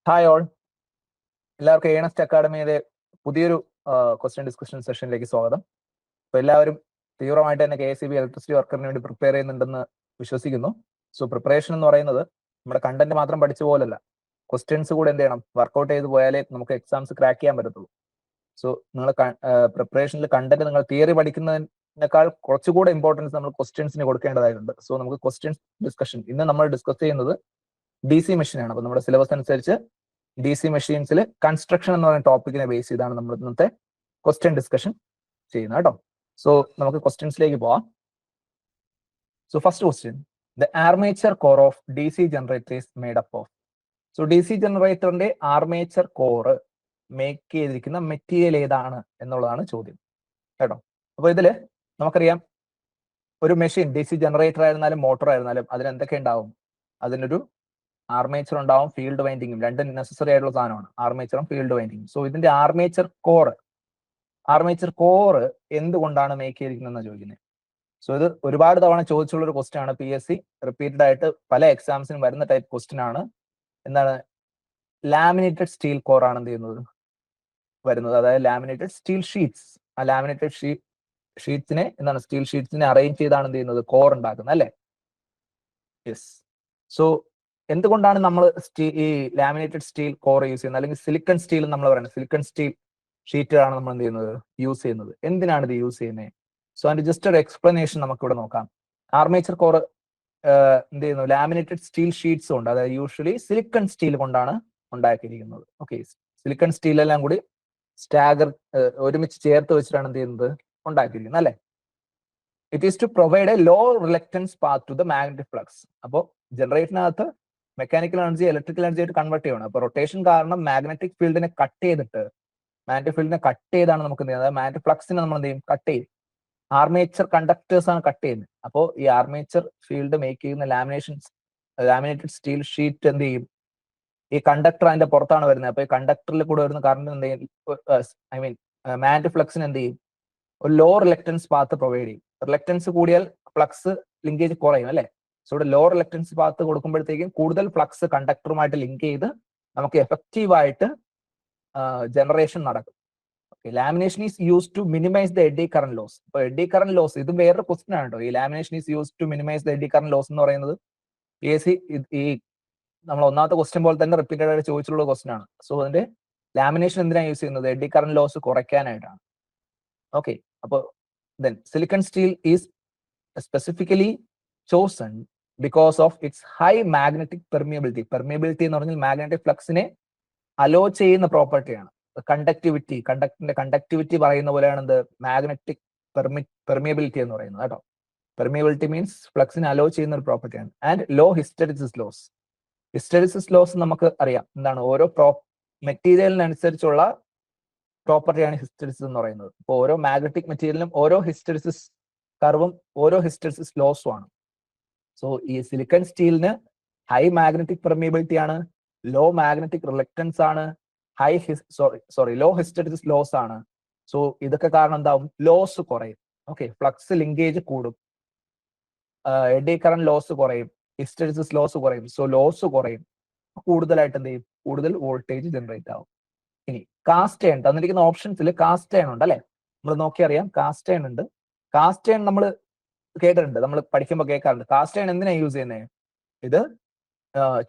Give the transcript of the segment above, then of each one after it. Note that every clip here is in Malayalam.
ഹായ് ഓൾ, എല്ലാവർക്കും ഏണസ്റ്റ് അക്കാഡമിയുടെ പുതിയൊരു ക്വസ്റ്റ്യൻ ഡിസ്കഷൻ സെഷനിലേക്ക് സ്വാഗതം. അപ്പോൾ എല്ലാവരും തീവ്രമായിട്ട് തന്നെ KSEB ഇലക്ട്രിസിറ്റി വർക്കറിന് വേണ്ടി പ്രിപ്പയർ ചെയ്യുന്നുണ്ടെന്ന് വിശ്വസിക്കുന്നു. സോ പ്രിപ്പറേഷൻ എന്ന് പറയുന്നത് നമ്മുടെ കണ്ടന്റ് മാത്രം പഠിച്ച പോലല്ല, ക്വസ്റ്റ്യൻസ് കൂടെ എന്ത് ചെയ്യണം, വർക്കൗട്ട് ചെയ്ത് പോയാലേ നമുക്ക് എക്സാംസ് ക്രാക്ക് ചെയ്യാൻ പറ്റത്തുള്ളൂ. സോ നിങ്ങൾ പ്രിപ്പറേഷനിൽ കണ്ടന്റ് നിങ്ങൾ തിയറി പഠിക്കുന്നതിനേക്കാൾ കുറച്ചുകൂടെ ഇമ്പോർട്ടൻസ് നമ്മൾ ക്വസ്റ്റ്യൻസിന് കൊടുക്കേണ്ടതായിട്ടുണ്ട്. സോ നമുക്ക് ക്വസ്റ്റ്യൻസ് ഡിസ്കഷൻ ഇന്ന് നമ്മൾ ഡിസ്കസ് ചെയ്യുന്നത് DC മെഷീനാണ്. അപ്പോൾ നമ്മുടെ സിലബസ് അനുസരിച്ച് DC മെഷീൻസിൽ കൺസ്ട്രക്ഷൻ എന്ന് പറയുന്ന ടോപ്പിക്കിനെ ബേസ് ചെയ്താണ് നമ്മൾ ഇന്നത്തെ ക്വസ്റ്റ്യൻ ഡിസ്കഷൻ ചെയ്യുന്നത് കേട്ടോ. സോ നമുക്ക് ക്വസ്റ്റ്യൻസിലേക്ക് പോവാം. So first question, the armature core of DC generator is made up of. So DC ജനറേറ്ററിന്റെ ആർമേച്ചർ കോർ മേക്ക് ചെയ്തിരിക്കുന്ന മെറ്റീരിയൽ ഏതാണ് എന്നുള്ളതാണ് ചോദ്യം കേട്ടോ. അപ്പോൾ ഇതിൽ നമുക്കറിയാം, ഒരു മെഷീൻ DC ജനറേറ്റർ ആയിരുന്നാലും മോട്ടോർ ആയിരുന്നാലും അതിന് എന്തൊക്കെ ഉണ്ടാവും? അതിനൊരു ആർമേച്ചർ ഉണ്ടാവും, ഫീൽഡ് വൈൻഡിങ്ങും, രണ്ടും നെസസറി ആയിട്ടുള്ള സാധനമാണ്, ആർമേച്ചറും ഫീൽഡ് വൈൻഡിങ്ങും. സോ ഇതിന്റെ ആർമേച്ചർ കോർ എന്തുകൊണ്ടാണ് മേക്ക് ചെയ്തിരിക്കുന്നതെന്ന് ചോദിക്കുന്നത്. സോ ഇത് ഒരുപാട് തവണ ചോദിച്ചുള്ള ഒരു ക്വസ്റ്റ്യൻ ആണ്. PSC റിപ്പീറ്റഡ് ആയിട്ട് പല എക്സാംസിനും വരുന്ന ടൈപ്പ് ക്വസ്റ്റ്യൻ ആണ്. എന്താണ്? ലാമിനേറ്റഡ് സ്റ്റീൽ കോർ ആണ് എന്ത് ചെയ്യുന്നത് വരുന്നത്, അതായത് ലാമിനേറ്റഡ് സ്റ്റീൽ ഷീറ്റ്സ്. ആ ലാമിനേറ്റഡ് ഷീറ്റ്സിനെ എന്താണ്, സ്റ്റീൽ ഷീറ്റ്സിനെ അറേഞ്ച് ചെയ്താണ് എന്ത് ചെയ്യുന്നത്, കോർ ഉണ്ടാക്കുന്നത് അല്ലേ? യെസ്. സോ എന്തുകൊണ്ടാണ് നമ്മൾ ഈ ലാമിനേറ്റഡ് സ്റ്റീൽ കോർ യൂസ് ചെയ്യുന്നത്, അല്ലെങ്കിൽ സിലിക്കൺ സ്റ്റീൽ നമ്മൾ പറയുന്നത്, സിലിക്കൺ സ്റ്റീൽ ഷീറ്റ് ആണ് നമ്മൾ എന്ത് ചെയ്യുന്നത്, യൂസ് ചെയ്യുന്നത്? എന്തിനാണ് ഇത് യൂസ് ചെയ്യുന്നത്? സോ അതിന്റെ ജസ്റ്റ് ഒരു എക്സ്പ്ലനേഷൻ നമുക്ക് ഇവിടെ നോക്കാം. ആർമേച്ചർ കോർ എന്ത് ചെയ്യുന്നു, ലാമിനേറ്റഡ് സ്റ്റീൽ ഷീറ്റ്സ് കൊണ്ട്, അതായത് യൂഷ്വലി സിലിക്കൺ സ്റ്റീൽ കൊണ്ടാണ് ഉണ്ടാക്കിയിരിക്കുന്നത്. ഓക്കെ, സിലിക്കൺ സ്റ്റീൽ എല്ലാം കൂടി സ്റ്റാഗർ ഒരുമിച്ച് ചേർത്ത് വെച്ചിട്ടാണ് എന്ത് ചെയ്യുന്നത്, ഉണ്ടാക്കിയിരിക്കുന്നത് അല്ലെ? It is to provide a low reluctance path to the magnetic flux. അപ്പോൾ ജനറേറ്ററിനകത്ത് മെക്കാനിക്കൽ എനർജി ഇലക്ട്രിക്കൽ എനർജി ആയിട്ട് കൺവേർട്ട് ചെയ്യണം. അപ്പോൾ റൊട്ടേഷൻ കാരണം മാഗ്നറ്റിക് ഫീൽഡിനെ കട്ട് ചെയ്താണ് നമുക്ക് എന്ത് ചെയ്യുന്നത്, അതായത് മാഗ്നറ്റിക് ഫ്ലക്സിനെ നമ്മൾ എന്ത് ചെയ്യും, കട്ട് ചെയ്യും. ആർമേച്ചർ കണ്ടക്ടേഴ്സ് ആണ് കട്ട് ചെയ്യുന്നത്. അപ്പോൾ ഈ ആർമേച്ചർ ഫീൽഡ് മേക്ക് ചെയ്യുന്ന ലാമിനേറ്റഡ് സ്റ്റീൽ ഷീറ്റ് എന്ത് ചെയ്യും, ഈ കണ്ടക്ടർ അതിന്റെ പുറത്താണ് വരുന്നത്. അപ്പോൾ ഈ കണ്ടക്ടറിൽ കൂടെ വരുന്ന കറണ്ട് എന്ത് ചെയ്യും, മാഗ്നറ്റിക് ഫ്ലക്സിന് എന്ത് ചെയ്യും, ഒരു ലോ റിലക്റ്റൻസ് പാത്ത് പ്രൊവൈഡ് ചെയ്യും. റിലക്റ്റൻസ് കൂടിയാൽ ഫ്ലക്സ് ലിങ്കേജ് കുറയും അല്ലെ? സോ ഇവിടെ ലോ റിലക്റ്റൻസ് പാത്ത് കൊടുക്കുമ്പോഴത്തേക്കും കൂടുതൽ ഫ്ലക്സ് കണ്ടക്ടറുമായിട്ട് ലിങ്ക് ചെയ്ത് നമുക്ക് എഫക്റ്റീവായിട്ട് ജനറേഷൻ നടക്കും. Okay, lamination is use to minimise the eddy current loss. ഇപ്പോൾ എഡി കറന്റ് ലോസ് ഇത് വേറൊരു ക്വസ്റ്റൻ ആണ് കേട്ടോ. ഈ lamination is use to minimise the eddy current loss എന്ന് പറയുന്നത് PSC ഈ നമ്മൾ ഒന്നാമത്തെ ക്വസ്റ്റ്യൻ പോലെ തന്നെ റിപ്പീറ്റഡ് ആയിട്ട് ചോദിച്ചിട്ടുള്ള ക്വസ്റ്റൻ ആണ്. സോ അതിന്റെ ലാമിനേഷൻ എന്തിനാണ് യൂസ് ചെയ്യുന്നത്, എഡി കറന്റ് ലോസ് കുറയ്ക്കാനായിട്ടാണ്. ഓക്കെ, അപ്പോൾ then silicon steel is specifically chosen because of its high magnetic permeability. Permeability എന്ന് പറഞ്ഞാൽ മാഗ്നറ്റിക് ഫ്ലക്സിനെ അലോ ചെയ്യുന്ന പ്രോപ്പർട്ടിയാണ്. കണ്ടക്ടറിന്റെ കണ്ടക്ടിവിറ്റി പറയുന്ന പോലെയാണ് എന്ത്, മാഗ്നറ്റിക് പെർമിയബിലിറ്റി എന്ന് പറയുന്നത് കേട്ടോ. പെർമിയബിലിറ്റി മീൻസ് ഫ്ലക്സിനെ അലോ ചെയ്യുന്ന ഒരു പ്രോപ്പർട്ടിയാണ്. ആൻഡ് ലോ ഹിസ്റ്ററിസിസ് ലോസ് നമുക്ക് അറിയാം എന്താണ്, ഓരോ മെറ്റീരിയലിനനുസരിച്ചുള്ള പ്രോപ്പർട്ടിയാണ് ഹിസ്റ്ററിസിസ് എന്ന് പറയുന്നത്. ഇപ്പോൾ ഓരോ മാഗ്നറ്റിക് മെറ്റീരിയലിനും ഓരോ ഹിസ്റ്ററിസിസ് കർവും ഓരോ ഹിസ്റ്ററിസിസ് ലോസും ആണ്. സോ ഈ സിലിക്കൺ സ്റ്റീലിന് ഹൈ മാഗ്നറ്റിക് പെർമിയബിലിറ്റി ആണ്, ലോ മാഗ്നറ്റിക് റിലക്റ്റൻസ് ആണ്, ലോ ഹിസ്റ്ററിസിസ് ലോസ് ആണ്. സോ ഇതൊക്കെ കാരണം എന്താവും, ലോസ് കുറയും. ഓക്കെ, ഫ്ലക്സ് ലിങ്കേജ് കൂടും, എഡി കറന്റ് ലോസ് കുറയും, ഹിസ്റ്ററിസിസ് ലോസ് കുറയും. സോ ലോസ് കുറയും, കൂടുതലായിട്ട് എന്ത് ചെയ്യും, കൂടുതൽ വോൾട്ടേജ് ജനറേറ്റ് ആവും. ഇനി കാസ്റ്റ് അയൺ തന്നിരിക്കുന്ന ഓപ്ഷൻസിൽ കാസ്റ്റ് അയൺ ഉണ്ട് അല്ലെ? നമ്മൾ നോക്കി അറിയാം, കാസ്റ്റ് അയൺ ഉണ്ട്. കാസ്റ്റ് അയൺ നമ്മൾ കേട്ടിട്ടുണ്ട്, നമ്മൾ പഠിക്കുമ്പോൾ കേൾക്കാറുണ്ട്. കാസ്റ്റ് അയൺ എന്തിനാണ് യൂസ് ചെയ്യുന്നത്? ഇത്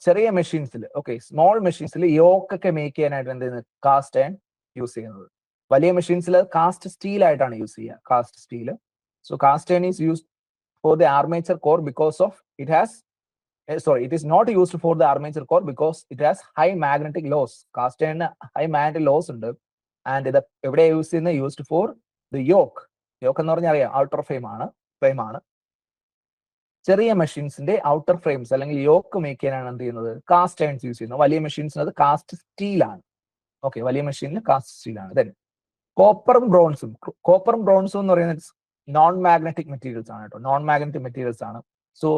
ചെറിയ മെഷീൻസിൽ, ഓക്കെ, സ്മോൾ മെഷീൻസിൽ യോക്കൊക്കെ മേക്ക് ചെയ്യാനായിട്ട് എന്ത് ചെയ്യുന്നത്, കാസ്റ്റ് അയൺ യൂസ് ചെയ്യുന്നത്. വലിയ മെഷീൻസിൽ കാസ്റ്റ് സ്റ്റീൽ ആയിട്ടാണ് യൂസ് ചെയ്യുക, cast steel. So cast iron is used for the armature core because of it is not used for the armature core because it has high magnetic loss. Cast iron high magnetic loss ഉണ്ട്. ആൻഡ് ഇത് എവിടെ യൂസ് ചെയ്യുന്നത്, യൂസ്ഡ് ഫോർ ദി യോക്ക് എന്ന് പറഞ്ഞാൽ അറിയാം, ഔട്ടർ ഫ്രെയിം ആണ്. ചെറിയ മെഷീൻസിന്റെ ഔട്ടർ ഫ്രെയിംസ് അല്ലെങ്കിൽ യോക്ക് മേക്ക് ചെയ്യാനാണ് എന്ത് ചെയ്യുന്നത്, കാസ്റ്റ് അയൺസ് യൂസ് ചെയ്യുന്നത്. വലിയ മെഷീൻസിന് അത് കാസ്റ്റ് സ്റ്റീൽ ആണ്. ഓക്കെ, വലിയ മെഷീനിൽ കാസ്റ്റ് സ്റ്റീൽ ആണ്. ദെൻ കോപ്പറും ബ്രോൺസും എന്ന് പറയുന്നത് നോൺ മാഗ്നറ്റിക് മെറ്റീരിയൽസ് ആണ് കേട്ടോ. നോൺ മാഗ്നറ്റിക് മെറ്റീരിയൽസ് ആണ്. സോ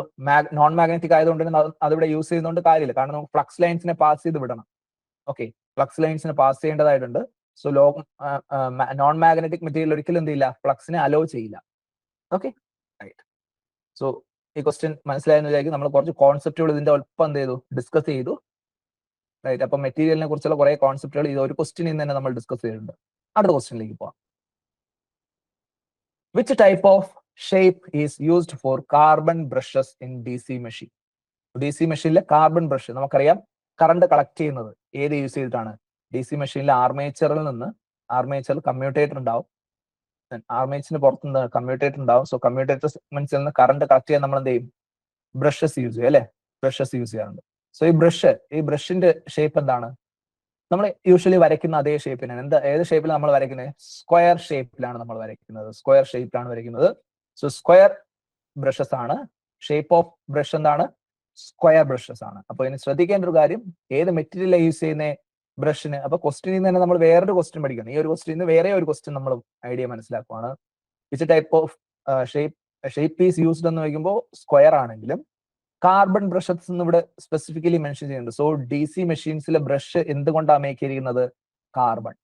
നോൺ മാഗ്നറ്റിക് ആയതുകൊണ്ട് അതിവിടെ യൂസ് ചെയ്യുന്നതുകൊണ്ട് കാര്യമില്ല, കാരണം നമുക്ക് ഫ്ലക്സ് ലൈൻസിനെ പാസ് ചെയ്ത് വിടണം. ഓക്കെ, ഫ്ലക്സ് ലൈൻസിനെ പാസ് ചെയ്യേണ്ടതായിട്ടുണ്ട്. സോ നോൺ മാഗ്നറ്റിക് മെറ്റീരിയൽ ഒരിക്കലും എന്ത് ചെയ്യില്ല, ഫ്ലക്സിനെ അലോ ചെയ്യില്ല. Okay, right. സോ ഈ ക്വസ്റ്റ്യൻ മനസ്സിലായെന്ന് വിചാരിക്കും. നമ്മൾ കുറച്ച് കോൺസെപ്റ്റുകൾ ഇതിന്റെ ഒപ്പം എന്ത് ചെയ്തു, ഡിസ്കസ് ചെയ്തു. റൈറ്റ്. അപ്പൊ മെറ്റീരിയലിനെ കുറിച്ചുള്ള കുറെ കോൺസെപ്റ്റുകൾ ഇത് ഒരു ക്വസ്റ്റിനിൽ നിന്ന് തന്നെ നമ്മൾ ഡിസ്കസ് ചെയ്തിട്ടുണ്ട്. അടുത്ത ക്വസ്റ്റിനിലേക്ക് പോവാം. Which type of shape is used for carbon brushes in DC machine? DC മെഷീനിലെ കാർബൺ ബ്രഷ് നമുക്കറിയാം കറണ്ട് കളക്ട് ചെയ്യുന്നത് ഏത് യൂസ് ചെയ്തിട്ടാണ്? DC മെഷീനിലെ ആർമേച്ചറിൽ നിന്ന്, ആർമേച്ചറിൽ കമ്മ്യൂട്ടേറ്റർ ഉണ്ടാവും, ആർമേച്ചറിന് പുറത്തുനിന്ന് കമ്മ്യൂട്ടേറ്റർ ഉണ്ടാവും. സോ കമ്മ്യൂട്ടേറ്റർ സെഗ്മെന്റ്സിൽ നിന്ന് കറണ്ട് കളക്ട് ചെയ്യാൻ നമ്മൾ എന്ത് ചെയ്യും? ബ്രഷസ് യൂസ് ചെയ്യും അല്ലെ? ബ്രഷസ് യൂസ് ചെയ്യാറുണ്ട്. സോ ഈ ബ്രഷിന്റെ ഷേപ്പ് എന്താണ്? നമ്മൾ യൂഷ്വലി വരയ്ക്കുന്ന അതേ ഷേപ്പിനാണ്. ഏത് ഷേപ്പിലാണ് നമ്മൾ വരയ്ക്കുന്നത്? സ്ക്വയർ ഷേപ്പിലാണ് നമ്മൾ വരയ്ക്കുന്നത്. സ്ക്വയർ ഷേപ്പിലാണ് വരയ്ക്കുന്നത്. സോ സ്ക്വയർ ബ്രഷസ് ആണ്. ഷേപ്പ് ഓഫ് ബ്രഷ് എന്താണ്? സ്ക്വയർ ബ്രഷസ് ആണ്. അപ്പൊ ഇനി ശ്രദ്ധിക്കേണ്ട ഒരു കാര്യം, ഏത് മെറ്റീരിയലാണ് യൂസ് ചെയ്യുന്ന ബ്രഷിന്? അപ്പൊ ക്വസ്റ്റിനിൽ നിന്ന് തന്നെ നമ്മൾ വേറൊരു ക്വസ്റ്റ്യൻ പഠിക്കണം. ഈ ഒരു ക്വസ്റ്റിൽ നിന്ന് വേറെ ഒരു ക്വസ്റ്റ്യൻ നമ്മൾ ഐഡിയ മനസ്സിലാക്കുവാണ്. Which type of shape is used എന്ന് ചോദിക്കുമ്പോൾ സ്ക്വയർ ആണെങ്കിലും കാർബൺ ബ്രഷസ് എന്ന് ഇവിടെ സ്പെസിഫിക്കലി മെൻഷൻ ചെയ്യുന്നുണ്ട്. സോ DC മെഷീൻസിലെ ബ്രഷ് എന്തുകൊണ്ടാണ് മേക്ക് ചെയ്തിരിക്കുന്നത്? കാർബൺ.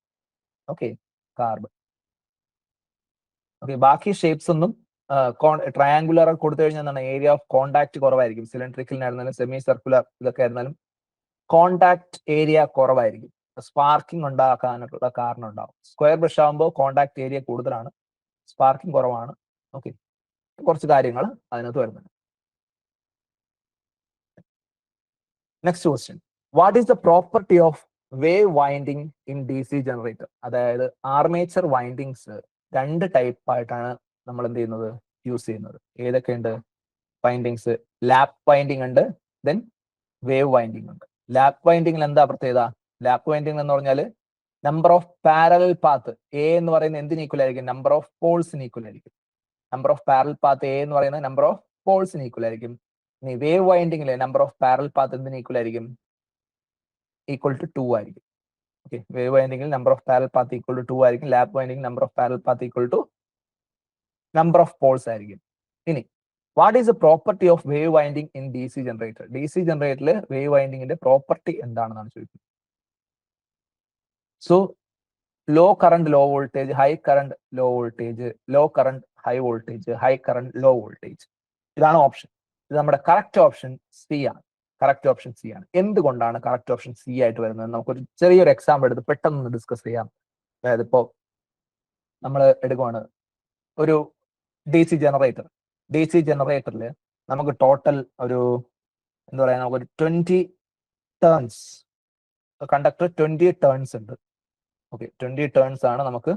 Okay, carbon. ഓക്കെ, ബാക്കി ഷേപ്സ് ഒന്നും ട്രയാങ്കുലർ കൊടുത്തു കഴിഞ്ഞാൽ എന്താണ്? ഏരിയ ഓഫ് കോണ്ടാക്ട് കുറവായിരിക്കും. സിലിണ്ടറിക്കലിനായിരുന്നാലും സെമി സർക്കുലർ ഇതൊക്കെ ആയിരുന്നാലും കോണ്ടാക്ട് ഏരിയ കുറവായിരിക്കും. സ്പാർക്കിംഗ് ഉണ്ടാക്കാനുള്ള കാരണം ഉണ്ടാവും. സ്ക്വയർ ബ്രഷ് ആകുമ്പോൾ കോണ്ടാക്ട് ഏരിയ കൂടുതലാണ്, സ്പാർക്കിംഗ് കുറവാണ്. ഓക്കെ, കുറച്ച് കാര്യങ്ങൾ അതിനകത്ത് വരുന്നുണ്ട്. Next question, what is the property of wave winding in DC generator? അതായത് ആർമേച്ചർ വൈൻഡിങ്സ് രണ്ട് ടൈപ്പ് ആയിട്ടാണ് നമ്മൾ എന്ത് ചെയ്യുന്നത്? യൂസ് ചെയ്യുന്നത്. ഏതൊക്കെയുണ്ട് വൈൻഡിങ്സ്? ലാപ്പ് വൈൻഡിങ് ഉണ്ട്, ദെൻ വേവ് വൈൻഡിങ് ഉണ്ട്. ലാപ്പ് വൈൻഡിങ്ങിൽ എന്താ പ്രത്യേകത? ലാപ്പ് വൈൻഡിങ് എന്ന് പറഞ്ഞാൽ number of parallel path A എന്ന് പറയുന്നത് എന്തിന് ഈക്വൽ ആയിരിക്കും? നമ്പർ ഓഫ് പോൾസിന് ഈക്വൽ ആയിരിക്കും. Number of parallel path A എന്ന് പറയുന്നത് നമ്പർ ഓഫ് പോൾസിന് ഈക്വൽ ആയിരിക്കും. ഇനി വേവ് വൈൻഡിങ്ങിലെ നമ്പർ ഓഫ് പാരലൽ പാത്ത് എന്തിന് ഈക്വൽ ആയിരിക്കും? ഈക്വൽ ടു 2 ആയിരിക്കും. ഓക്കെ, വേവ് വൈൻഡിങ്ങിൽ number of parallel path equal to 2 ആയിരിക്കും. Lap winding number of parallel path equal to number of poles ആയിരിക്കും. ഇനി what is the property of wave winding in DC generator? DC ജനറേറ്ററിൽ വേവ് വൈൻഡിങ്ങിന്റെ പ്രോപ്പർട്ടി എന്താണെന്നാണ് ചോദിക്കുന്നത്. So low current low voltage, high current low voltage, low current high voltage, high current low voltage. ഇതാണ് ഓപ്ഷൻ. ഇത് നമ്മുടെ കറക്റ്റ് ഓപ്ഷൻ സി ആണ്. കറക്റ്റ് ഓപ്ഷൻ സി ആണ്. എന്തുകൊണ്ടാണ് കറക്റ്റ് ഓപ്ഷൻ സി ആയിട്ട് വരുന്നത്? നമുക്കൊരു ചെറിയൊരു എക്സാമ്പിൾ എടുത്ത് പെട്ടെന്ന് ഡിസ്കസ് ചെയ്യാം. അതായത് ഇപ്പോ നമ്മൾ എടുക്കുവാണ് ഒരു DC ജനറേറ്ററിൽ നമുക്ക് ടോട്ടൽ ഒരു എന്താ പറയാ, നമുക്കൊരു 20 ടേൺസ് കണ്ടക്ടർ 20 ടേൺസ് ഉണ്ട്. ഓക്കെ, 20 ടേൺസ് ആണ് നമുക്ക്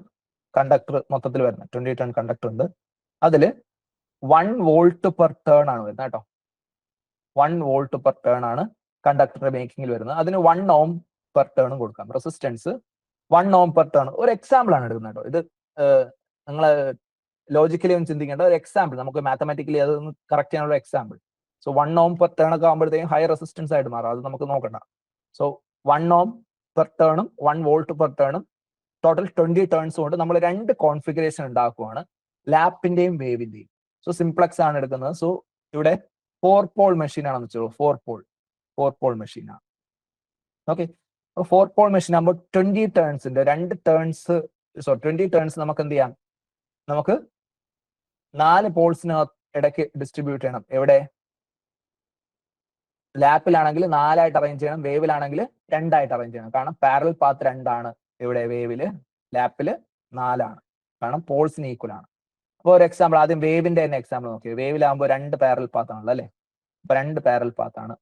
കണ്ടക്ടർ മൊത്തത്തിൽ വരുന്നത്. 20 ടേൺ കണ്ടക്ടർ ഉണ്ട്. അതിൽ 1 വോൾട്ട് പെർ ടേൺ ആണ് വരുന്നത് കേട്ടോ. 1 വോൾട്ട് പെർ ടേൺ ആണ് കണ്ടക്ടറുടെ മേക്കിങ്ങിൽ വരുന്നത്. അതിന് 1 ഓം പെർ ടേൺ കൊടുക്കാം. Resistance 1 ohm per turn. ഒരു എക്സാമ്പിൾ ആണ് എടുക്കുന്നത് കേട്ടോ. ഇത് നിങ്ങൾ ലോജിക്കലി ഒന്ന് ചിന്തിക്കേണ്ട ഒരു എക്സാമ്പിൾ, നമുക്ക് മാത്തമാറ്റിക്കലി അതൊന്ന് കറക്റ്റ് ചെയ്യാനുള്ള example. So 1 ohm per turn ഒക്കെ ആകുമ്പോഴത്തേക്കും ഹൈ റെസിസ്റ്റൻസ് ആയിട്ട് മാറും. അത് നമുക്ക് നോക്കണ്ട. സോ 1 ഓം പെർ ടേണും 1 വോൾട്ട് പെർ ടേണും ടോട്ടൽ 20 ടേൺസ് കൊണ്ട് നമ്മൾ രണ്ട് കോൺഫിഗറേഷൻ ഉണ്ടാക്കുവാണ്, ലാപ്പിന്റെയും വേവിന്റെയും. സോ സിംപ്ലക്സ് ആണ് എടുക്കുന്നത്. സോ ഇവിടെ 4 പോൾ മെഷീൻ ആണെന്ന് വെച്ചോളൂ. 4 പോൾ മെഷീൻ ആണ്. ഓക്കെ, 4 പോൾ മെഷീൻ ആകുമ്പോൾ 20 ടേൺസിന്റെ 20 ടേൺസ് നമുക്ക് എന്ത് ചെയ്യാം? നമുക്ക് 4 പോൾസിനകത്ത് ഇടയ്ക്ക് ഡിസ്ട്രിബ്യൂട്ട് ചെയ്യണം. എവിടെ? ലാപ്പിലാണെങ്കിൽ 4 ആയിട്ട് അറേഞ്ച് ചെയ്യണം, വേവിലാണെങ്കിൽ 2 ആയിട്ട് അറേഞ്ച് ചെയ്യണം. കാരണം പാരലൽ പാത്ത് 2 ആണ് ഇവിടെ വേവില്, ലാപ്പില് 4 ആണ്. കാരണം പോൾസിന് ഈക്വൽ ആണ്. അപ്പോൾ ഒരു എക്സാമ്പിൾ, ആദ്യം വേവിന്റെ തന്നെ എക്സാമ്പിൾ നോക്കിയോ. വേവിലാകുമ്പോൾ 2 പാരലൽ പാത്ത് ആണല്ലോ അല്ലെ? അപ്പൊ 2 പാരലൽ പാത്ത് ആണ്.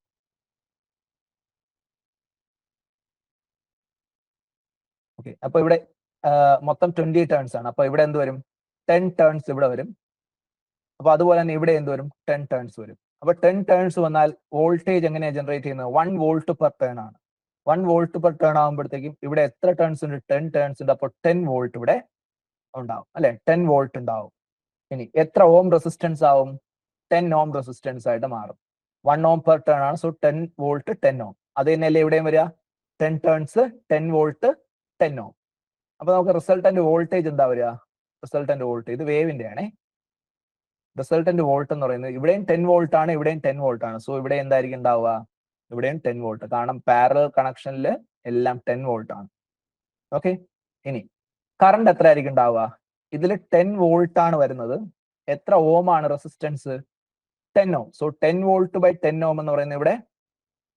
ഓക്കെ, അപ്പൊ ഇവിടെ മൊത്തം 20 ടേൺസ് ആണ്. അപ്പൊ ഇവിടെ എന്ത് വരും? 10 ടേൺസ് ഇവിടെ വരും. അപ്പൊ അതുപോലെ തന്നെ ഇവിടെ എന്ത് വരും? 10 ടേൺസ് വരും. അപ്പൊ 10 ടേൺസ് വന്നാൽ വോൾട്ടേജ് എങ്ങനെയാണ് ജനറേറ്റ് ചെയ്യുന്നത്? 1 വോൾട്ട് പെർ ടേൺ ആണ്. 1 വോൾട്ട് പെർ ടേൺ ആകുമ്പോഴത്തേക്കും ഇവിടെ എത്ര ടേൺസ് ഉണ്ട്? 10 ടേൺസ് ഉണ്ട്. അപ്പോൾ 10 വോൾട്ട് ഇവിടെ ഉണ്ടാവും അല്ലെ? 10 വോൾട്ട് ഉണ്ടാവും. ഇനി എത്ര ഓം റെസിസ്റ്റൻസ് ആവും? 10 ഓം റെസിസ്റ്റൻസ് ആയിട്ട് മാറും. 1 ഓം പെർ ടേൺ ആണ്. സോ 10 വോൾട്ട് 10 ഓം. അത് തന്നെയല്ലേ ഇവിടെയും വരിക? 10 ടേൺസ് 10 വോൾട്ട് 10 ഓം. അപ്പൊ നമുക്ക് റിസൾട്ടന്റ് വോൾട്ടേജ് എന്താ വരിക? റിസൾട്ടന്റ് വോൾട്ടേജ് ഇത് വേവിന്റെ ആണേ. റിസൾട്ടന്റ് വോൾട്ട് എന്ന് പറയുന്നത് ഇവിടെയും 10 വോൾട്ട് ആണ്, ഇവിടെയും 10 വോൾട്ട് ആണ്. സോ ഇവിടെ എന്തായിരിക്കും ഉണ്ടാവുക? ഇവിടെയും 10 വോൾട്ട്. കാരണം പാരലൽ കണക്ഷനിൽ എല്ലാം 10 വോൾട്ട് ആണ്. ഓക്കെ, ഇനി കറണ്ട് എത്ര ആയിരിക്കും ഉണ്ടാവുക? ഇതിൽ 10 വോൾട്ട് ആണ് വരുന്നത്. എത്ര ഓം ആണ് resistance? 10 ohm. So 10 volt by 10 ohm എന്ന് പറയുന്നത് ഇവിടെ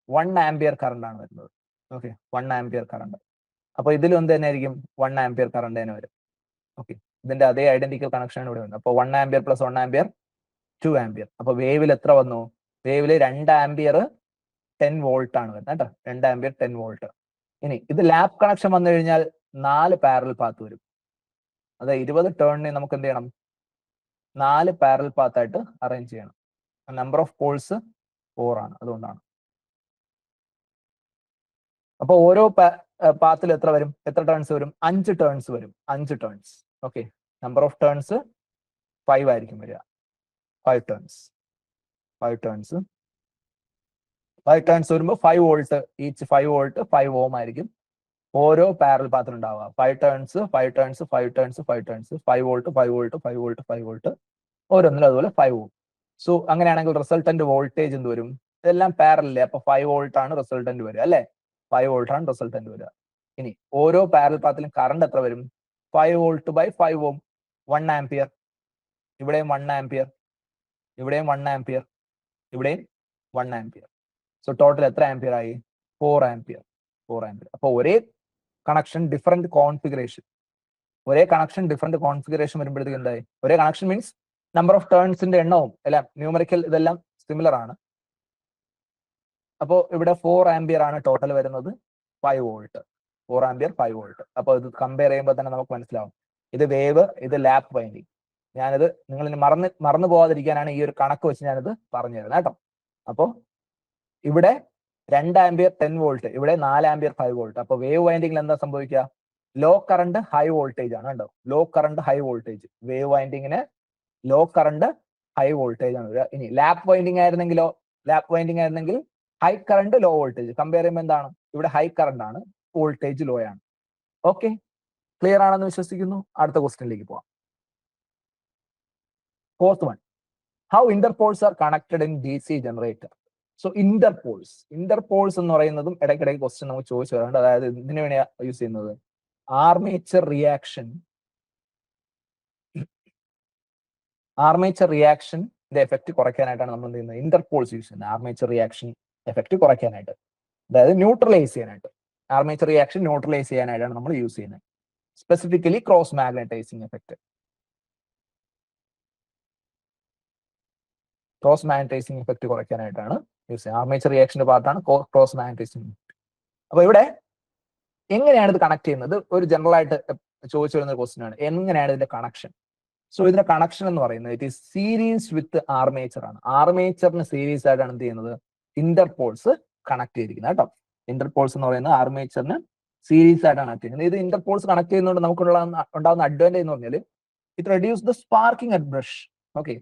1 ആംപിയർ കറണ്ട് ആണ് വരുന്നത്. Okay 1 ampere current. അപ്പൊ ഇതിലും എന്ത് തന്നെ ആയിരിക്കും 1 ആംപിയർ കറണ്ട് തന്നെ വരും. ഓക്കെ, ഇതിന്റെ അതേ ഐഡന്റിക്കൽ കണക്ഷൻ ഇവിടെ ഉണ്ട്. അപ്പൊ 1 ആംപിയർ പ്ലസ് 1 ആംപിയർ 2 ആംപിയർ. അപ്പൊ വേവിൽ എത്ര വന്നു? വേവില് 2 ആംപിയർ 10 വോൾട്ട് ആണ് വരുന്നത് കേട്ടോ. 2 ആംപിയർ 10 വോൾട്ട്. ഇനി ഇത് ലാപ്പ് കണക്ഷൻ വന്നു കഴിഞ്ഞാൽ 4 പാരലൽ പാത്ത് വരും. അതായത് 20 ടേണിനെ നമുക്ക് എന്ത് ചെയ്യണം? 4 പാരലൽ പാത്ത് ആയിട്ട് അറേഞ്ച് ചെയ്യണം. നമ്പർ ഓഫ് പോൾസ് 4 ആണ്, അതുകൊണ്ടാണ്. അപ്പൊ ഓരോ പാത്തിൽ എത്ര വരും? എത്ര ടേൺസ് വരും? 5 ടേൺസ് വരും. 5 turns. Okay, number of turns 5 ആയിരിക്കും വരിക. 5 ടേൺസ്. 5 ടേൺസ്. 5 ടേൺസ് വരുമ്പോൾ 5 വോൾട്ട് ഈച്ച്. 5 വോൾട്ട് 5 ഓം ആയിരിക്കും ഓരോ പാരൽ പാത്തിൽ ഉണ്ടാവുക. 5 turns 5 turns 5 turns 5 turns 5 volt 5 volt 5 volt 5 volt ഓരോന്നിലും അതുപോലെ 5 ഓം. സോ അങ്ങനെയാണെങ്കിൽ റിസൾട്ടന്റ് വോൾട്ടേജ് എന്ത് വരും? ഇതെല്ലാം പാരലല്ലേ, അപ്പൊ 5 വോൾട്ട് ആണ് റിസൾട്ടന്റ് വരിക അല്ലെ? 5 വോൾട്ട് ആണ് റിസൾട്ടന്റ് വരിക. ഇനി ഓരോ പാരൽ പാത്തിലും കറണ്ട് എത്ര വരും? 5 വോൾട്ട് ബൈ 5 ഓം, 1 ആംപിയർ. ഇവിടെയും 1 ആംപിയർ, ഇവിടെയും 1 ആംപിയർ, ഇവിടെയും 1 ആംപിയർ. സോ ടോട്ടൽ എത്ര ആംപിയർ ആയി? 4 ആംപിയർ. 4 ആംപിയർ. അപ്പൊ ഒരേ കണക്ഷൻ ഡിഫറെന്റ് കോൺഫിഗറേഷൻ. ഒരേ കണക്ഷൻ ഡിഫറെന്റ് കോൺഫിഗറേഷൻ വരുമ്പോഴത്തേക്ക് എന്തായി? ഒരേ കണക്ഷൻ മീൻസ് നമ്പർ ഓഫ് ടേൺസിന്റെ എണ്ണവും എല്ലാം ന്യൂമറിക്കൽ ഇതെല്ലാം സിമിലർ ആണ്. അപ്പോൾ ഇവിടെ 4 ആംപിയർ ആണ് ടോട്ടൽ വരുന്നത്. 5 വോൾട്ട്. 4 ampere 5 volt. അപ്പോൾ ഇത് കമ്പയർ ചെയ്യുമ്പോൾ തന്നെ നമുക്ക് മനസ്സിലാവും ഇത് വേവ്, ഇത് ലാപ്പ് വൈൻഡിങ്. ഞാനിത് നിങ്ങൾ മറന്നു പോകാതിരിക്കാനാണ് ഈ ഒരു കണക്ക് വെച്ച് ഞാനിത് പറഞ്ഞു തരുന്നത് കേട്ടോ. അപ്പോൾ ഇവിടെ 2 ആംപിയർ 10 വോൾട്ട്, ഇവിടെ 4 ആംപിയർ 5 വോൾട്ട്. അപ്പൊ വേവ് വൈൻഡിങ്ങിൽ എന്താ സംഭവിക്കുക? ലോ കറണ്ട് ഹൈ വോൾട്ടേജ് ആണ് കണ്ടോ. Low current high voltage. Wave വൈൻഡിങ്ങിന് ലോ കറണ്ട് ഹൈ വോൾട്ടേജ് ആണ് വരിക. ഇനി ലാപ്പ് വൈൻഡിങ് ആയിരുന്നെങ്കിലോ? ലാപ്പ് വൈൻഡിങ് ആയിരുന്നെങ്കിൽ high current low voltage. Compare ചെയ്യുമ്പോൾ എന്താണ്? ഇവിടെ ഹൈ കറണ്ട് ആണ്, വോൾട്ടേജ് ലോ ആണ്. ഓക്കെ, ക്ലിയർ ആണെന്ന് വിശ്വസിക്കുന്നു. അടുത്ത ക്വസ്റ്റ്യനിലേക്ക് പോവാം. Fourth one, how interpoles are connected in DC generator. So interpoles എന്ന് പറയുന്നതും ഇടയ്ക്കിടയ്ക്ക് ക്വസ്റ്റ്യൻ നമുക്ക് ചോദിച്ചു വരാറുണ്ട്. അതായത് ഇതിനു വേണ്ടിയാ യൂസ് ചെയ്യുന്നത്? ആർമേച്ചർ റിയാക്ഷന്റെ എഫക്ട് കുറയ്ക്കാനായിട്ടാണ് നമ്മൾ എന്ത് ചെയ്യുന്നത്? ഇന്റർപോൾസ് യൂസ് ചെയ്യുന്നത്. ആർമേച്ചർ റിയാക്ഷൻ എഫക്ട് കുറയ്ക്കാനായിട്ട്, അതായത് ന്യൂട്രലൈസ് ചെയ്യാനായിട്ട്. ആർമേച്ചർ റിയാക്ഷൻ ന്യൂട്രലൈസ് ചെയ്യാനായിട്ടാണ് നമ്മൾ യൂസ് ചെയ്യുന്നത്. Specifically cross magnetizing effect. Cross magnetizing effect കുറയ്ക്കാനായിട്ടാണ് യൂസ് ചെയ്യുന്നത്. ആർമേച്ചർ റിയാക്ഷന്റെ പാർട്ടാണ് ക്രോസ് മാഗ്നറ്റൈസിങ്. അപ്പൊ ഇവിടെ എങ്ങനെയാണ് ഇത് കണക്ട് ചെയ്യുന്നത്? ഒരു ജനറൽ ആയിട്ട് ചോദിച്ചു വരുന്ന ക്വസ്റ്റ്യൻ ആണ്. എങ്ങനെയാണ് ഇതിന്റെ കണക്ഷൻ? സോ ഇതിന്റെ കണക്ഷൻ എന്ന് പറയുന്നത് it is series with armature ആണ്. ആർമേച്ചറിന് സീരീസ് ആയിട്ടാണ് എന്ത് ചെയ്യുന്നത്? ഇന്റർപോൾസ് കണക്ട് ചെയ്തിരിക്കുന്നത് കേട്ടോ. ഇന്റർപോൾസ് എന്ന് പറയുന്നത് ആർമേച്ചറിന് സീരീസ് ആയിട്ടാണ് കണക്ട് ചെയ്യുന്നത്. ഇത് ഇന്റർപോൾസ് കണക്ട് ചെയ്യുന്നതുകൊണ്ട് ഉണ്ടാകുന്ന അഡ്വാൻറ്റേജ് എന്ന് പറഞ്ഞാൽ it reduce the sparking at brush. Okay,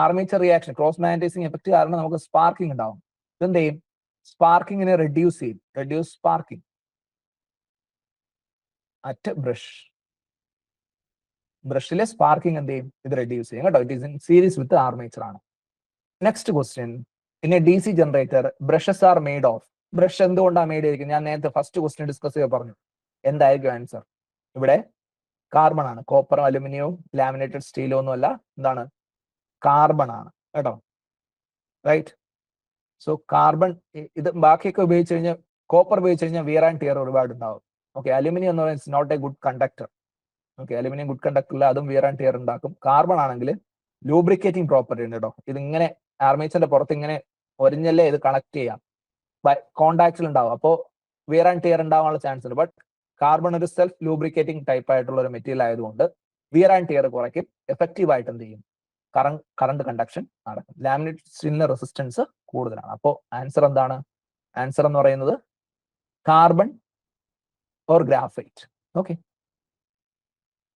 armature reaction cross magnetizing effect കാരണം നമുക്ക് സ്പാർക്കിംഗ് ഉണ്ടാവും. ഇതെന്ത് ചെയ്യും? സ്പാർക്കിങ്ങിനെ റെഡ്യൂസ് ചെയ്യും. Reduce sparking at brush. ബ്രഷിലെ സ്പാർക്കിംഗ് എന്ത് ചെയ്യും? ഇത് റെഡ്യൂസ് ചെയ്യും കേട്ടോ. It is in series with armature ആണ്. Next question, in a DC generator brushes are made of. Brush എന്തുകൊണ്ടാണ് മെയ്ഡ് ചെയ്തിരിക്കുന്നത്? ഞാൻ നേരത്തെ ഫസ്റ്റ് ക്വസ്റ്റ്യൻ ഡിസ്കസ് ചെയ്ത് പറഞ്ഞു. എന്തായിരിക്കും ആൻസർ? ഇവിടെ കാർബൺ ആണ്. കോപ്പറും അലുമിനിയവും ലാമിനേറ്റഡ് സ്റ്റീലോ ഒന്നും അല്ല, എന്താണ്? കാർബൺ ആണ് കേട്ടോ. റൈറ്റ്. സോ കാർബൺ, ഇത് ബാക്കിയൊക്കെ ഉപയോഗിച്ച് കഴിഞ്ഞാൽ, കോപ്പർ ഉപയോഗിച്ച് കഴിഞ്ഞാൽ വിയർ ആൻഡ് ടിയർ ഒരുപാട് ഉണ്ടാവും. ഓക്കെ, അലുമിനിയം എന്ന് പറയുന്നത് not a good conductor. Okay, aluminium good conductor അല്ല, അതും വിയർ ആൻഡ് ടിയർ ഉണ്ടാക്കും. കാർബൺ ആണെങ്കിൽ ലൂബ്രിക്കേറ്റിംഗ് പ്രോപ്പർട്ടി ഉണ്ട് കേട്ടോ. ഇതിങ്ങനെ ആർമേച്ചറിന്റെ പുറത്ത് ഇങ്ങനെ ഒരിഞ്ഞല്ലേ ഇത് കണക്ട് ചെയ്യാം, കോണ്ടാക്റ്റിൽ ഉണ്ടാവും. അപ്പോൾ വിയർ ആൻഡ് ടിയർ ഉണ്ടാവാനുള്ള ചാൻസ് ഉണ്ട്. ബട്ട് കാർബൺ ഒരു സെൽഫ് ലൂബ്രിക്കേറ്റിംഗ് ടൈപ്പ് ആയിട്ടുള്ള ഒരു മെറ്റീരിയൽ ആയതുകൊണ്ട് വിയർ ആൻഡ് ടിയർ കുറയ്ക്കും. എഫക്റ്റീവ് ആയിട്ട് എന്ത് ചെയ്യും? കറണ്ട് കണ്ടക്ഷൻ നടക്കും. ലാമിനേറ്റഡ് സ്റ്റീലിന് റെസിസ്റ്റൻസ് കൂടുതലാണ്. അപ്പോൾ ആൻസർ എന്താണ്? ആൻസർ എന്ന് പറയുന്നത് carbon or graphite. Okay,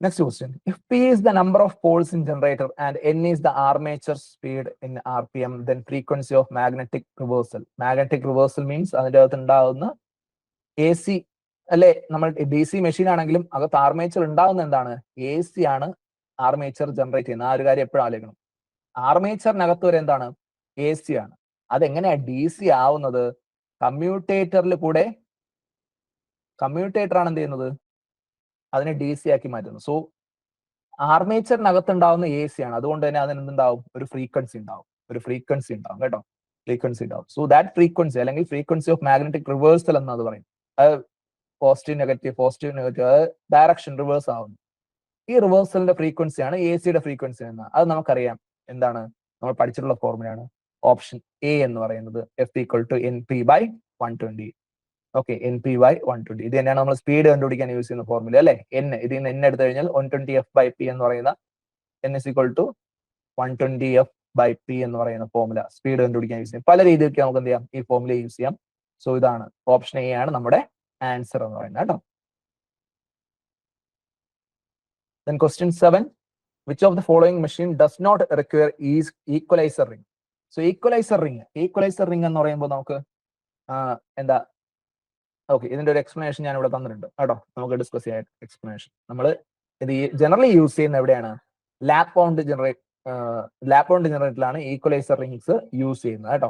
next question. If P is the number of poles in generator and N is the armature speed in RPM, then frequency of magnetic reversal. Magnetic reversal means അതിന്റെ അകത്ത് ഉണ്ടാകുന്ന AC അല്ലെ, നമ്മൾ DC മെഷീൻ ആണെങ്കിലും അകത്ത് ആർമേച്ചർ ഉണ്ടാകുന്ന എന്താണ്? AC ആണ് ആർമേച്ചർ ജനറേറ്റ് ചെയ്യുന്നത്. ആ ഒരു കാര്യം എപ്പോഴും ആലോചിക്കണം. ആർമേച്ചറിനകത്ത് വരെ എന്താണ്? AC ആണ്. അതെങ്ങനെയാ DC ആവുന്നത്? കമ്മ്യൂട്ടേറ്ററിൽ കൂടെ, കമ്മ്യൂട്ടേറ്റർ ആണ് എന്ത് ചെയ്യുന്നത്? അതിനെ DC ആക്കി മാറ്റുന്നു. സോ ആർമേച്ചറിനകത്ത് ഉണ്ടാവുന്ന AC ആണ്. അതുകൊണ്ട് തന്നെ അതിന് എന്തുണ്ടാവും? ഒരു ഫ്രീക്വൻസി ഉണ്ടാവും. കേട്ടോ. ഫ്രീക്വൻസി ഉണ്ടാവും. സോ ദാറ്റ് ഫ്രീക്വൻസി അല്ലെങ്കിൽ ഫ്രീക്വൻസി ഓഫ് മാഗ്നറ്റിക് റിവേഴ്സൽ എന്ന് അത് പറയും. അത് പോസിറ്റീവ് നെഗറ്റീവ് അത് ഡയറക്ഷൻ റിവേഴ്സ് ആവുന്നു. ഈ റിവേഴ്സലിന്റെ ഫ്രീക്വൻസിയാണ് എ സിയുടെ ഫ്രീക്വൻസി എന്ന്. അത് നമുക്കറിയാം എന്താണ്, നമ്മൾ പഠിച്ചിട്ടുള്ള ഫോർമുലയാണ്. ഓപ്ഷൻ എ എന്ന് പറയുന്നത് F=NP/120. Okay, NP/120. ഇത് തന്നെയാണ് നമ്മൾ സ്പീഡ് കണ്ടുപിടിക്കാൻ യൂസ് ചെയ്യുന്ന ഫോർമുല അല്ലെ. ഇതിൽ നിന്ന് N എടുത്തു കഴിഞ്ഞാൽ 120F/P എന്ന് പറയുന്ന N=120F/P എന്ന് പറയുന്ന ഫോർമുല സ്പീഡ് കണ്ടുപിടിക്കാൻ യൂസ് ചെയ്യും. പല രീതിയിലേക്ക് നമുക്ക് എന്ത് ചെയ്യാം, ഈ ഫോർമുല യൂസ് ചെയ്യാം. സോ ഇതാണ് ഓപ്ഷൻ എ ആണ് നമ്മുടെ ആൻസർ എന്ന് പറയുന്നത് കേട്ടോ. Then question 7, which of the following machine does not require equalizer ring? So equalizer ring എന്ന് പറയുമ്പോൾ നമുക്ക് എന്താ, ഓക്കെ, ഇതിന്റെ ഒരു എക്സ്പ്ലനേഷൻ ഞാൻ ഇവിടെ തന്നിട്ടുണ്ട് കേട്ടോ. നമുക്ക് ഡിസ്കസ് ചെയ്യാൻ എക്സ്പ്ലനേഷൻ. നമ്മൾ ഇത് ജനറലി യൂസ് ചെയ്യുന്ന എവിടെയാണ്, ലാപ്പ് ബൗണ്ട് ജനറേറ്ററിലാണ് ഈക്വലൈസർ റിങ്സ് യൂസ് ചെയ്യുന്നത് കേട്ടോ.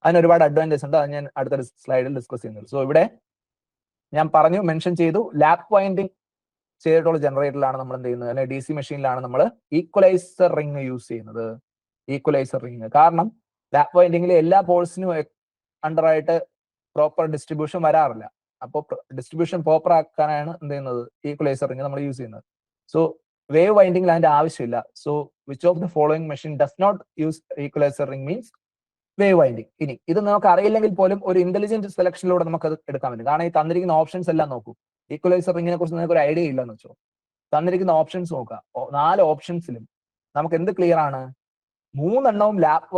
അതിന് ഒരുപാട് അഡ്വാൻറ്റേജ് ഉണ്ട്, അത് ഞാൻ അടുത്ത സ്ലൈഡിൽ ഡിസ്കസ് ചെയ്യുന്നത്. സോ ഇവിടെ ഞാൻ മെൻഷൻ ചെയ്തു, ലാപ്പ് വൈൻഡിങ് ചെയ്തിട്ടുള്ള ജനറേറ്ററിലാണ് നമ്മൾ എന്ത് ചെയ്യുന്നത്, അല്ലെങ്കിൽ DC മെഷീനിലാണ് നമ്മൾ ഈക്വലൈസർ റിങ് യൂസ് ചെയ്യുന്നത്. ഈക്വലൈസർ റിങ് കാരണം ലാപ്പ് വൈൻഡിങ്ങിലെ എല്ലാ പോൾസിനും അണ്ടറായിട്ട് പ്രോപ്പർ ഡിസ്ട്രിബ്യൂഷൻ വരാറില്ല. അപ്പോൾ ഡിസ്ട്രിബ്യൂഷൻ പ്രോപ്പർ ആക്കാനാണ് എന്ത് ചെയ്യുന്നത്, ഈക്വലൈസർ റിങ് നമ്മൾ യൂസ് ചെയ്യുന്നത്. സോ വേവ് വൈൻഡിങ്ങിൽ അതിന്റെ ആവശ്യമില്ല. So which of the following machine does not use equaliser ring means wave winding. ഇനി ഇത് നമുക്ക് അറിയില്ലെങ്കിൽ പോലും ഒരു ഇന്റലിജന്റ് സെലക്ഷനിലൂടെ നമുക്ക് അത് എടുക്കാൻ പറ്റും. കാരണം ഈ തന്നിരിക്കുന്ന ഓപ്ഷൻസ് എല്ലാം നോക്കൂ. ഈക്വലൈസർ റിങ്ങിനെ കുറിച്ച് നിങ്ങൾക്ക് ഒരു ഐഡിയ ഇല്ലെന്ന് വെച്ചോ, തന്നിരിക്കുന്ന ഓപ്ഷൻസ് നോക്കുക. 4 ഓപ്ഷൻസിലും നമുക്ക് എന്ത് ക്ലിയർ ആണ്, 3 ലാപ്പ്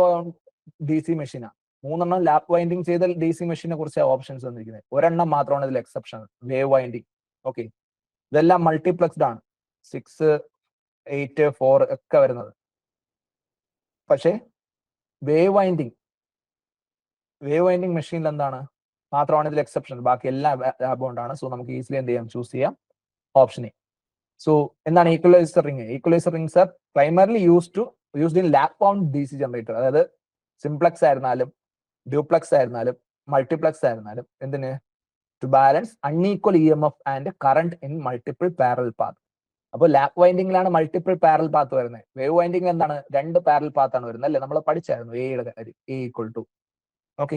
DC മെഷീനാണ്. 3 ലാപ്പ് വൈൻഡിങ് ചെയ്ത DC മെഷീനെ കുറിച്ച് ഓപ്ഷൻസ് തന്നിരിക്കുന്നത്. 1 മാത്രമാണ് ഇതിൽ എക്സെപ്ഷൻ, വേവ് വൈൻഡിങ്. ഓക്കെ, ഇതെല്ലാം മൾട്ടിപ്ലക്സ്ഡ് ആണ്, 6, 8, 4 ഒക്കെ വരുന്നത്. പക്ഷേ വേവ് വൈൻഡിങ് മെഷീനിൽ എന്താണ് മാത്രമാണ് ഇതിൽ എക്സെപ്ഷൻ, ബാക്കി എല്ലാം ലാബോണ്ടാണ്. സോ നമുക്ക് ഈസിലി എന്ത് ചെയ്യാം, ചൂസ് ചെയ്യാം ഓപ്ഷൻ എ. സോ എന്താണ് equaliser ring? Equaliser rings are primarily used in lap bound DC generator. അതായത് സിംപ്ലക്സ് ആയിരുന്നാലും ഡ്യൂപ്ലക്സ് ആയിരുന്നാലും മൾട്ടിപ്ലക്സ് ആയിരുന്നാലും എന്തിന്, to balance unequal EMF and current in multiple parallel path. അപ്പോൾ ലാപ്പ് വൈൻഡിങ്ങിലാണ് മൾട്ടിപ്പിൾ പാരലൽ പാത്ത് വരുന്നത്. വേവ് വൈൻഡിങ്ങിൽ എന്താണ്, 2 പാരലൽ പാത്ത് ആണ് വരുന്നത് അല്ലെ. നമ്മൾ പഠിച്ചായിരുന്നു എയുടെ കാര്യം, A=, okay,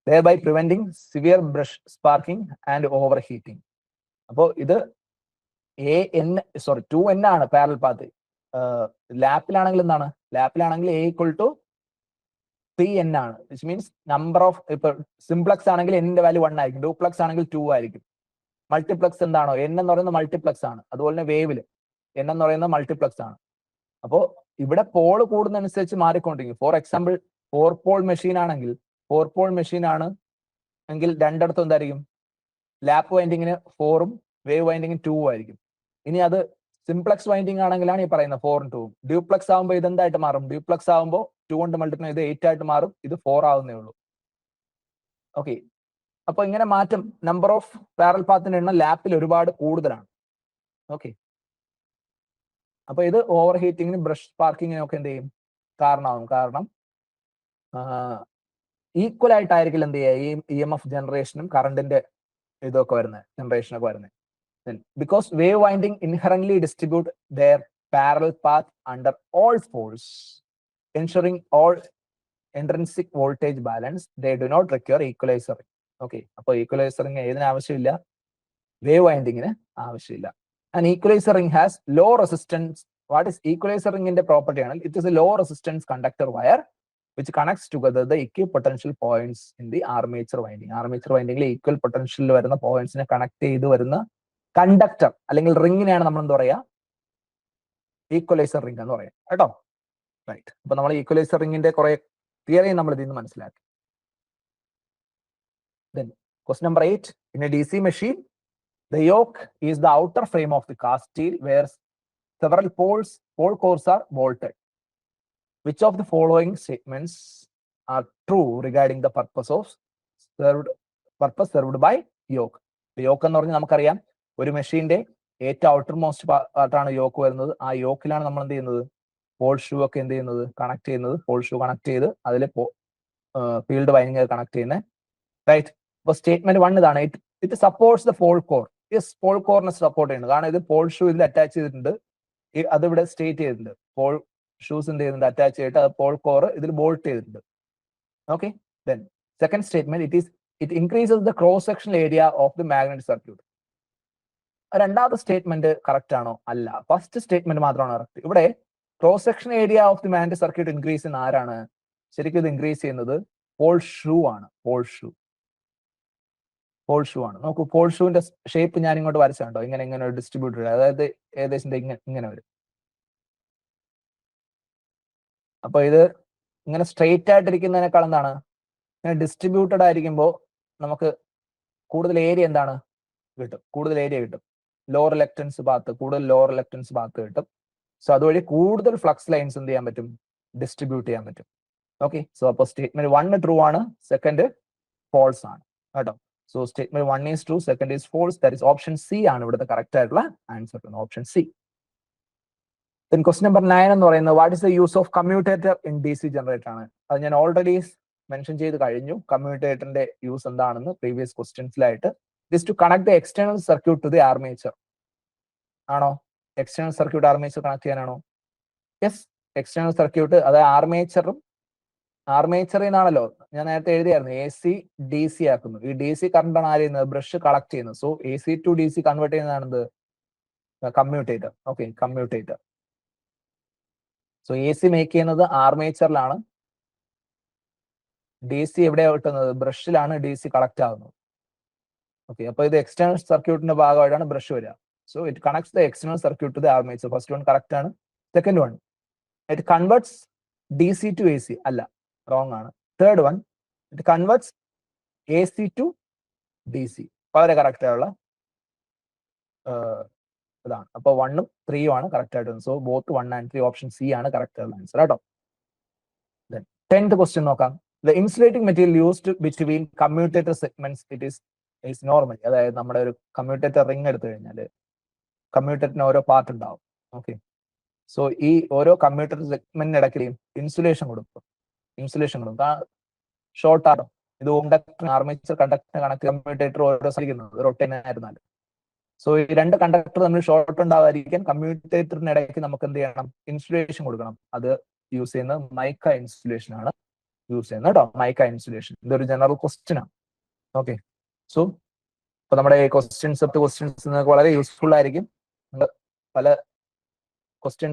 thereby preventing severe brush sparking and overheating. അപ്പോൾ ഇത് 2N ആണ് പാരലൽ പാത്ത്. ലാപ്പിലാണെങ്കിൽ എന്താണ്, ലാപ്പിലാണെങ്കിൽ A=3N ആണ്, വിച്ച് മീൻസ് നമ്പർ ഓഫ്, ഇപ്പൊ സിംപ്ലക്സ് ആണെങ്കിൽ N-ന്റെ വാല്യൂ 1 ആയിരിക്കും, ഡ്യൂപ്ലക്സ് ആണെങ്കിൽ 2 ആയിരിക്കും. മൾട്ടിപ്ലക്സ് എന്താണോ, N എന്ന് പറയുന്നത് മൾട്ടിപ്ലക്സ് ആണ്. അതുപോലെ തന്നെ വേവില് N എന്ന് പറയുന്നത് മൾട്ടിപ്ലക്സ് ആണ്. അപ്പോൾ ഇവിടെ പോൾ കൂടുന്നതനുസരിച്ച് മാറിക്കൊണ്ടിരിക്കും. ഫോർ എക്സാമ്പിൾ 4 പോൾ മെഷീൻ ആണെങ്കിൽ 4 പോൾ മെഷീൻ ആണ് എങ്കിൽ രണ്ടിടത്തും എന്തായിരിക്കും, ലാപ്പ് വൈൻഡിങ്ങിന് 4ഉം വേവ് വൈൻഡിങ്ങിന് 2ഉം ആയിരിക്കും. ഇനി അത് സിംപ്ലക്സ് വൈൻഡിങ് ആണെങ്കിലാണ് ഈ പറയുന്ന 4ഉം 2ഉം. ഡ്യൂപ്ലക്സ് ആകുമ്പോൾ ഇതെന്തായിട്ട് മാറും, ഡ്യൂപ്ലക്സ് ആകുമ്പോൾ 2 കൊണ്ട് മൾട്ടിപ്ലൈ ഇത് 8 ആയിട്ട് മാറും, ഇത് 4 ആവുന്നേ ഉള്ളൂ. ഓക്കെ, അപ്പൊ ഇങ്ങനെ മാറ്റം, നമ്പർ ഓഫ് പാരലൽ പാത്തിന്റെ എണ്ണം ലാപ്പിൽ ഒരുപാട് കൂടുതലാണ്. ഓക്കെ, അപ്പൊ ഇത് ഓവർ ഹീറ്റിങ്ങിനും ബ്രഷ് സ്പാർക്കിങ്ങിനും ഒക്കെ എന്ത് ചെയ്യും, കാരണമാകും. കാരണം ഈക്വൽ ആയിട്ടായിരിക്കില്ല എന്ത് ചെയ്യുക, ഈ EMF ജനറേഷനും കറണ്ടിന്റെ ഇതൊക്കെ വരുന്നത്, ജനറേഷനൊക്കെ വരുന്നത്. Because wave winding inherently distribute their parallel path under all poles, ensuring all intrinsic voltage balance, they do not require equalizer. Okay, അപ്പോൾ equalizer ഏതിന് ആവശ്യമില്ല, വേവ് വൈൻഡിങ്ങിന് ആവശ്യമില്ല. And equalizer ring has low resistance. What is equalizer ringന്റെ പ്രോപ്പർട്ടി ആണ്, it is a low resistance conductor wire which connects together the equipotential points in the armature winding. Armature winding equal potential വരുന്ന പോയിന്റ്സിനെ കണക്ട് ചെയ്ത് വരുന്ന കണ്ടക്ടർ അല്ലെങ്കിൽ റിങ്ങിനെയാണ് നമ്മൾ എന്താ പറയാ, ഈക്വലൈസർ റിംഗ് എന്ന് പറയാം കേട്ടോ. റൈറ്റ്, അപ്പൊ നമ്മൾ ഈക്വലൈസർ റിംഗിന്റെ കുറെ തിയറി നമ്മൾ ഇതിൽ നിന്ന് മനസ്സിലാക്കി. Then question number 8, in a DC machine the yoke is the outer frame of the cast steel where several pole cores are bolted. Which of the following statements are true regarding the purpose served by yoke? yoke എന്ന് പറഞ്ഞാൽ നമുക്കറിയാം, ഒരു മെഷീന്റെ ഏറ്റവും ഔട്ടർ മോസ്റ്റ് പാർട്ടാണ് യോക്ക് വരുന്നത്. ആ യോക്കിലാണ് നമ്മൾ എന്ത് ചെയ്യുന്നത്, പോൾ ഷൂ ഒക്കെ എന്ത് ചെയ്യുന്നത്, കണക്ട് ചെയ്യുന്നത്. പോൾ ഷൂ കണക്ട് ചെയ്ത് അതിൽ ഫീൽഡ് വൈൻഡിങ് കണക്ട് ചെയ്യുന്നത്. റൈറ്റ്, അപ്പൊ സ്റ്റേറ്റ്മെന്റ് 1 ഇതാണ്, it supports the pole core. Yes, pole കോറിനെ സപ്പോർട്ട് ചെയ്യുന്നത്, കാരണം ഇത് പോൾ ഷൂ ഇതിൽ അറ്റാച്ച് ചെയ്തിട്ടുണ്ട്, അതിവിടെ സ്റ്റേറ്റ് ചെയ്തിട്ടുണ്ട്. പോൾ ഷൂസ് എന്ത് ചെയ്യുന്നുണ്ട്, അറ്റാച്ച് ചെയ്തിട്ട് അത് പോൾ കോർ ഇതിൽ ബോൾട്ട് ചെയ്തിട്ടുണ്ട്. Okay, then second statement, it is it increases the cross sectional area of the magnetic circuit. രണ്ടാമത്തെ സ്റ്റേറ്റ്മെന്റ് കറക്റ്റ് ആണോ? അല്ല. ഫസ്റ്റ് സ്റ്റേറ്റ്മെന്റ് മാത്രമാണ് കറക്റ്റ്. ഇവിടെ cross section area of the magnetic circuit increase ചെയ്യുന്ന ആരാണ്? ശരിക്കും ഇത് ഇൻക്രീസ് ചെയ്യുന്നത് പോൾ ഷൂ ആണ്. പോൾ ഷൂ ആണ്. നോക്കൂ, പോൾ ഷൂവിന്റെ ഷേപ്പ് ഞാൻ ഇങ്ങോട്ട് വരച്ചുണ്ടോ? ഇങ്ങനെ ഡിസ്ട്രിബ്യൂട്ടഡ്, അതായത് ഏകദേശം ഇങ്ങനെ വരും. അപ്പൊ ഇത് ഇങ്ങനെ സ്ട്രെയിറ്റ് ആയിട്ടിരിക്കുന്നതിനേക്കാൾ എന്താണ്, ഇങ്ങനെ ഡിസ്ട്രിബ്യൂട്ടഡ് ആയിരിക്കുമ്പോൾ നമുക്ക് കൂടുതൽ ഏരിയ എന്താണ് കിട്ടും, കൂടുതൽ ഏരിയ കിട്ടും. ലോവർ റിലക്റ്റൻസ് ഭാഗത്ത് കൂടുതൽ ലോവർ റിലക്റ്റൻസ് ഭാഗത്ത് കിട്ടും. സോ അതുവഴി കൂടുതൽ ഫ്ലക്സ് ലൈൻസ് എന്ത് ചെയ്യാൻ പറ്റും? ഡിസ്ട്രിബ്യൂട്ട് ചെയ്യാൻ പറ്റും. ഓക്കെ, സോ അപ്പോൾ സ്റ്റേറ്റ്മെന്റ് 1 ട്രൂ ആണ്, സെക്കൻഡ് ഫോൾസ് ആണ് കേട്ടോ. So statement 1 is true, second is false. That is option C ആണ് ഇവിടുത്തെ കറക്റ്റ് ആയിട്ടുള്ള answer. Option C. Then question number 9 എന്ന് പറയുന്നത് what is the use of commutator in D C generator ആണ്. അത് ഞാൻ ഓൾറെഡി മെൻഷൻ ചെയ്ത് കഴിഞ്ഞു. കമ്മ്യൂട്ടേറ്ററിന്റെ യൂസ് എന്താണെന്ന് പ്രീവിയസ് ക്വസ്റ്റ്യൻസിലായിട്ട്. This to connect the external circuit to the armature ആണോ? എക്സ്റ്റേണൽ സർക്യൂട്ട് ആർമേച്ചർ കണക്ട് ചെയ്യാനാണോ? യെസ്, എക്സ്റ്റേണൽ സർക്യൂട്ട്, അതായത് ആർമേച്ചറിൽ നിന്നാണല്ലോ ഞാൻ നേരത്തെ എഴുതിയായിരുന്നു AC DC ആക്കുന്നു. ഈ DC കറണ്ട് ആണ് ആര് ചെയ്യുന്നത്? ബ്രഷ് കളക്ട് ചെയ്യുന്നത്. So AC to DC convert ചെയ്യുന്നതാണ് commutator. Okay, commutator. So AC make ചെയ്യുന്നത് ആർമേച്ചറിലാണ്, DC എവിടെയാണ് കിട്ടുന്നത്? ബ്രഷിലാണ് DC കളക്ട് ആകുന്നത്. ഓക്കെ, അപ്പൊ ഇത് എക്സ്റ്റേണൽ സർക്യൂട്ടിന്റെ ഭാഗമായിട്ടാണ് ബ്രഷ് വരിക. So it connects the external circuit to the armature. First one correct ആണ്. Second one it converts DC to AC, അല്ല, റോങ് ആണ്. Third one it converts AC to DC, വളരെ കറക്റ്റ് ആയുള്ള ഇതാണ്. അപ്പൊ 1ഉം 3ഉം ആണ് കറക്റ്റ് ആയിട്ട്. So both 1 and 3, option C ആണ് കറക്റ്റ് ആയിട്ടുള്ള ആൻസർ കേട്ടോ. 10th ക്വസ്റ്റ്യൻ നോക്കാം. The insulating material used between commutator segments it is normally, അതായത് നമ്മുടെ ഒരു കമ്മ്യൂട്ടേറ്റർ റിംഗ് എടുത്തു കഴിഞ്ഞാൽ കമ്മ്യൂട്ടേറ്ററിന് ഓരോ പാർട്ട് ഉണ്ടാവും. ഓക്കെ, സോ ഈ ഓരോ കമ്മ്യൂട്ടേറ്റർ സെഗ്മെന്റിന് ഇടയ്ക്കും ഇൻസുലേഷൻ കൊടുക്കും. ഷോർട്ട് ആണോ? ഇത് ആർമേച്ചർ കണ്ടക്ടർ കണക്ട് കമ്മ്യൂട്ടേറ്റർ ഓരോ സ്ഥലിക്കുന്നത് റൊട്ടേൻ ആയിരുന്നാലും. സോ ഈ രണ്ട് കണ്ടക്ടർ തമ്മിൽ ഷോർട്ട് ഉണ്ടാവാതിരിക്കാൻ കമ്മ്യൂട്ടേറ്ററിന് ഇടയ്ക്ക് നമുക്ക് എന്ത് ചെയ്യണം? ഇൻസുലേഷൻ കൊടുക്കണം. അത് യൂസ് ചെയ്യുന്നത് മൈക്ക ഇൻസുലേഷൻ ആണ് യൂസ് ചെയ്യുന്നത് കേട്ടോ. മൈക്ക ഇൻസുലേഷൻ ഇതൊരു ജനറൽ ക്വസ്റ്റ്യൻ ആണ്. ഓക്കെ, സോ ഇപ്പൊ നമ്മുടെ ക്വസ്റ്റ്യൻസ് നിങ്ങൾക്ക് വളരെ യൂസ്ഫുൾ ആയിരിക്കും. പല ക്വസ്റ്റ്യൻ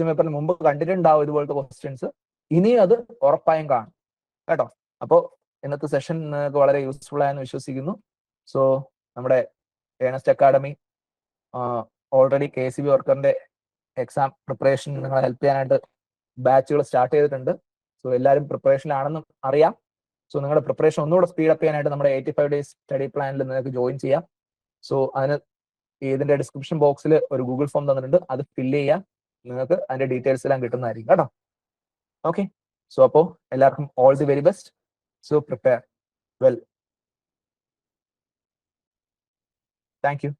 പേപ്പറിന് മുമ്പ് കണ്ടിട്ടുണ്ടാവും ഇതുപോലത്തെ ക്വസ്റ്റ്യൻസ്. ഇനിയും അത് ഉറപ്പായും കാണും കേട്ടോ. അപ്പോൾ ഇന്നത്തെ സെഷൻ നിങ്ങൾക്ക് വളരെ യൂസ്ഫുൾ ആയെന്ന് വിശ്വസിക്കുന്നു. സോ നമ്മുടെ ഏണസ്റ്റ് അക്കാഡമി ഓൾറെഡി KCB വർക്കറിന്റെ എക്സാം പ്രിപ്പറേഷൻ നിങ്ങളെ ഹെൽപ്പ് ചെയ്യാനായിട്ട് ബാച്ചുകൾ സ്റ്റാർട്ട് ചെയ്തിട്ടുണ്ട്. സോ എല്ലാവരും പ്രിപ്പറേഷനിലാണെന്നും അറിയാം. സോ നിങ്ങളുടെ പ്രിപ്പറേഷൻ ഒന്നുകൂടെ സ്പീഡപ്പ് ചെയ്യാനായിട്ട് നമ്മുടെ 85 days സ്റ്റഡി പ്ലാനിൽ നിങ്ങൾക്ക് ജോയിൻ ചെയ്യാം. സോ അതിന് ഇതിന്റെ ഡിസ്ക്രിപ്ഷൻ ബോക്സിൽ ഒരു ഗൂഗിൾ ഫോം തന്നിട്ടുണ്ട്, അത് ഫില്ല് ചെയ്യാം. നിങ്ങൾക്ക് അതിന്റെ ഡീറ്റെയിൽസ് എല്ലാം കിട്ടുന്നതായിരിക്കും കേട്ടോ. ഓക്കെ, സോ അപ്പോൾ എല്ലാവർക്കും all the very best. So prepare well. Thank you.